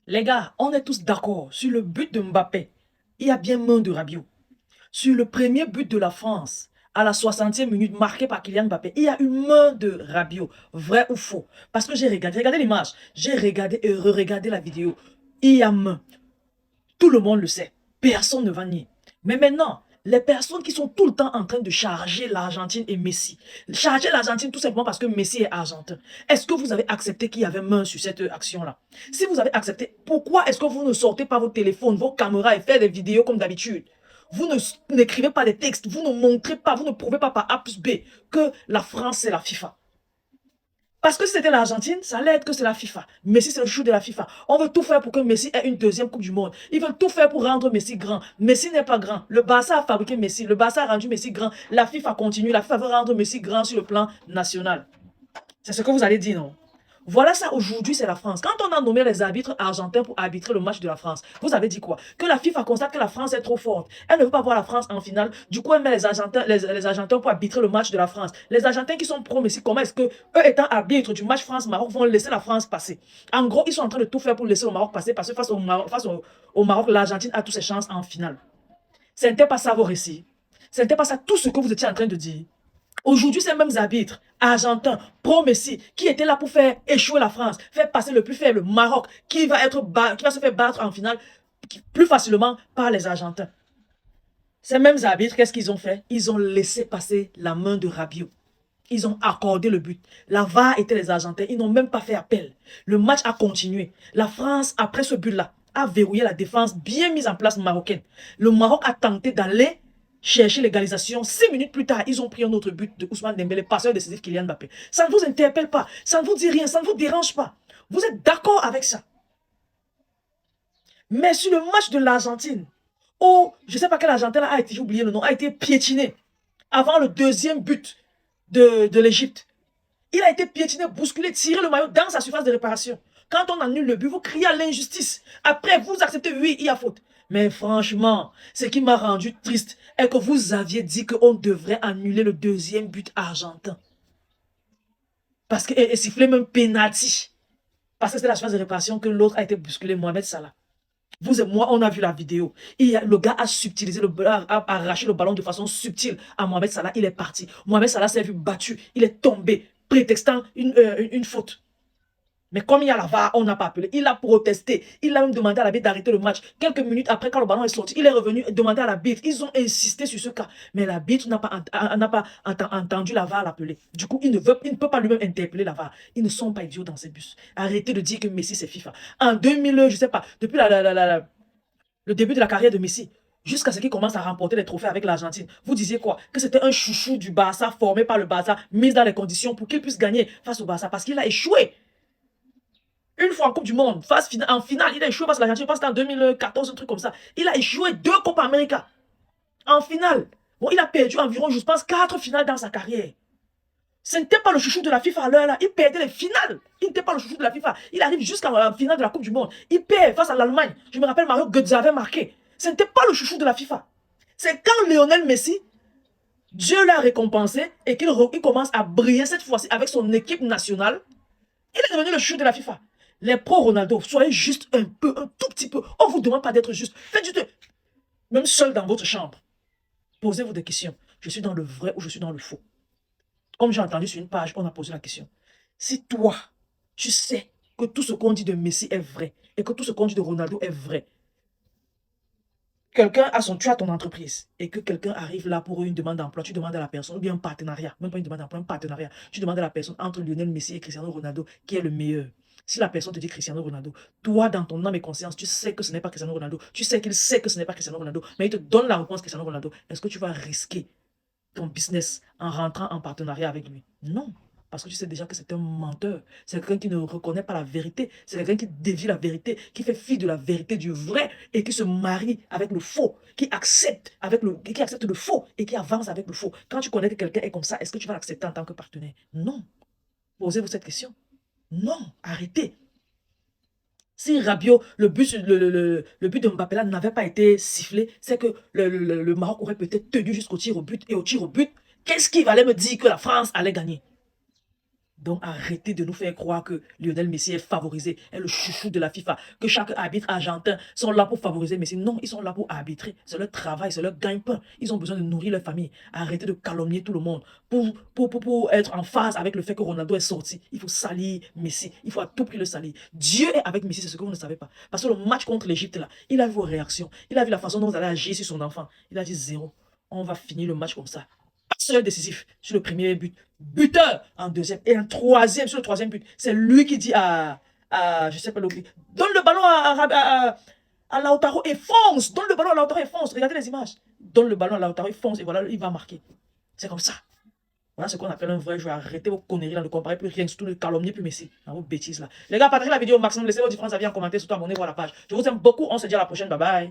Les gars, on est tous d'accord sur le but de Mbappé. Il y a bien main de Rabiot. Sur le premier but de la France, à la 60e minute, marqué par Kylian Mbappé, il y a une main de Rabiot. Vrai ou faux? Parce que j'ai regardé l'image, j'ai regardé et re-regardé la vidéo. Il y a main. Tout le monde le sait. Personne ne va nier. Mais maintenant, les personnes qui sont tout le temps en train de charger l'Argentine et Messi, charger l'Argentine tout simplement parce que Messi est argentin, est-ce que vous avez accepté qu'il y avait main sur cette action-là? Si vous avez accepté, pourquoi est-ce que vous ne sortez pas vos téléphones, vos caméras et faites des vidéos comme d'habitude? Vous n'écrivez pas des textes, vous ne montrez pas, vous ne prouvez pas par A plus B que la France c'est la FIFA. Parce que si c'était l'Argentine, ça allait être que c'est la FIFA. Messi, c'est le chou de la FIFA. On veut tout faire pour que Messi ait une deuxième Coupe du Monde. Ils veulent tout faire pour rendre Messi grand. Messi n'est pas grand. Le Barça a fabriqué Messi. Le Barça a rendu Messi grand. La FIFA continue. La FIFA veut rendre Messi grand sur le plan national. C'est ce que vous allez dire, non? Voilà ça, aujourd'hui, c'est la France. Quand on a nommé les arbitres argentins pour arbitrer le match de la France, vous avez dit quoi? Que la FIFA constate que la France est trop forte. Elle ne veut pas voir la France en finale. Du coup, elle met les Argentins pour arbitrer le match de la France. Les Argentins qui sont pro-Messi, comment est-ce que, eux étant arbitres du match France-Maroc, vont laisser la France passer? En gros, ils sont en train de tout faire pour laisser le Maroc passer parce que au Maroc, l'Argentine a toutes ses chances en finale. Ce n'était pas ça vos récits. Ce n'était pas ça tout ce que vous étiez en train de dire. Aujourd'hui, ces mêmes arbitres argentins, pro-Messi, qui étaient là pour faire échouer la France, faire passer le plus faible Maroc, qui va se faire battre en finale plus facilement par les Argentins. Ces mêmes arbitres, qu'est-ce qu'ils ont fait? Ils ont laissé passer la main de Rabiot. Ils ont accordé le but. La VAR était les Argentins. Ils n'ont même pas fait appel. Le match a continué. La France, après ce but-là, a verrouillé la défense bien mise en place marocaine. Le Maroc a tenté d'aller chercher l'égalisation. 6 minutes plus tard, ils ont pris un autre but de Ousmane Dembélé, passeur décisif Kylian Mbappé. Ça ne vous interpelle pas. Ça ne vous dit rien. Ça ne vous dérange pas. Vous êtes d'accord avec ça. Mais sur le match de l'Argentine, où, je ne sais pas quel Argentin a été, j'ai oublié le nom, a été piétiné avant le deuxième but de l'Égypte. Il a été piétiné, bousculé, tiré le maillot dans sa surface de réparation. Quand on annule le but, vous criez à l'injustice. Après, vous acceptez, oui, il y a faute. Mais franchement, ce qui m'a rendu triste est que vous aviez dit qu'on devrait annuler le deuxième but argentin. Parce que, et siffler même penalty. Parce que c'est la surface de réparation que l'autre a été bousculé, Mohamed Salah. Vous et moi, on a vu la vidéo. Le gars a subtilisé, a arraché le ballon de façon subtile à Mohamed Salah. Il est parti. Mohamed Salah s'est vu battu. Il est tombé, prétextant une faute. Mais comme il y a la VAR, on n'a pas appelé. Il a protesté. Il a même demandé à l'arbitre d'arrêter le match. Quelques minutes après, quand le ballon est sorti, il est revenu demander à l'arbitre. Ils ont insisté sur ce cas. Mais l'arbitre n'a pas entendu la VAR l'appeler. Du coup, il ne peut pas lui-même interpeller la VAR. Ils ne sont pas idiots dans ces bus. Arrêtez de dire que Messi, c'est FIFA. En 2000, je ne sais pas, depuis le début de la carrière de Messi, jusqu'à ce qu'il commence à remporter les trophées avec l'Argentine, vous disiez quoi? Que c'était un chouchou du Barça, formé par le Barça, mis dans les conditions pour qu'il puisse gagner face au Barça, parce qu'il a échoué. Une fois en Coupe du Monde, en finale, il a échoué face à l'Argentine, je pense que c'était en 2014, un truc comme ça. Il a échoué 2 Copa América en finale. Bon, il a perdu environ, je pense, 4 finales dans sa carrière. Ce n'était pas le chouchou de la FIFA à l'heure là. Il perdait les finales. Il n'était pas le chouchou de la FIFA. Il arrive jusqu'en finale de la Coupe du Monde. Il perd face à l'Allemagne. Je me rappelle, Mario Götze avait marqué. Ce n'était pas le chouchou de la FIFA. C'est quand Lionel Messi, Dieu l'a récompensé et qu'il commence à briller cette fois-ci avec son équipe nationale. Il est devenu le chouchou de la FIFA. Les pro-Ronaldo, soyez juste un peu, un tout petit peu. On ne vous demande pas d'être juste. Faites juste, même seul dans votre chambre. Posez-vous des questions. Je suis dans le vrai ou je suis dans le faux? Comme j'ai entendu sur une page, on a posé la question. Si toi, tu sais que tout ce qu'on dit de Messi est vrai et que tout ce qu'on dit de Ronaldo est vrai, tu as ton entreprise et que quelqu'un arrive là pour une demande d'emploi, tu demandes à la personne, ou bien un partenariat, même pas une demande d'emploi, un partenariat, tu demandes à la personne entre Lionel Messi et Cristiano Ronaldo qui est le meilleur. Si la personne te dit Cristiano Ronaldo, toi, dans ton âme et conscience, tu sais que ce n'est pas Cristiano Ronaldo, tu sais qu'il sait que ce n'est pas Cristiano Ronaldo, mais il te donne la réponse Cristiano Ronaldo. Est-ce que tu vas risquer ton business en rentrant en partenariat avec lui? Non. Parce que tu sais déjà que c'est un menteur. C'est quelqu'un qui ne reconnaît pas la vérité. C'est quelqu'un qui dévie la vérité, qui fait fi de la vérité du vrai et qui se marie avec le faux, qui accepte le faux et qui avance avec le faux. Quand tu connais que quelqu'un est comme ça, est-ce que tu vas l'accepter en tant que partenaire? Non. Posez-vous cette question. Non. Arrêtez. Si Rabiot, le but de Mbappé là n'avait pas été sifflé, c'est que le Maroc aurait peut-être tenu jusqu'au tir au but. Et au tir au but, qu'est-ce qui valait me dire que la France allait gagner? Donc arrêtez de nous faire croire que Lionel Messi est favorisé, est le chouchou de la FIFA, que chaque arbitre argentin sont là pour favoriser Messi. Non, ils sont là pour arbitrer. C'est leur travail, c'est leur gagne-pain. Ils ont besoin de nourrir leur famille. Arrêtez de calomnier tout le monde pour être en phase avec le fait que Ronaldo est sorti. Il faut salir Messi. Il faut à tout prix le salir. Dieu est avec Messi, c'est ce que vous ne savez pas. Parce que le match contre l'Égypte, là, il a vu vos réactions. Il a vu la façon dont vous allez agir sur son enfant. Il a dit 0. On va finir le match comme ça. Passeur décisif sur le premier but, buteur en deuxième et en troisième sur le troisième but. C'est lui qui dit je sais pas l'oublier, donne le ballon à Lautaro et fonce, donne le ballon à Lautaro et fonce. Regardez les images. Donne le ballon à Lautaro et fonce et voilà, il va marquer. C'est comme ça. Voilà ce qu'on appelle un vrai jeu. Arrêtez vos conneries là, ne comparez plus rien, surtout ne calomniez plus Messi. Dans vos bêtises là. Les gars, partagez la vidéo au maximum, laissez vos différents avis en commentaire, surtout abonnez-vous à la page. Je vous aime beaucoup, on se dit à la prochaine, bye bye.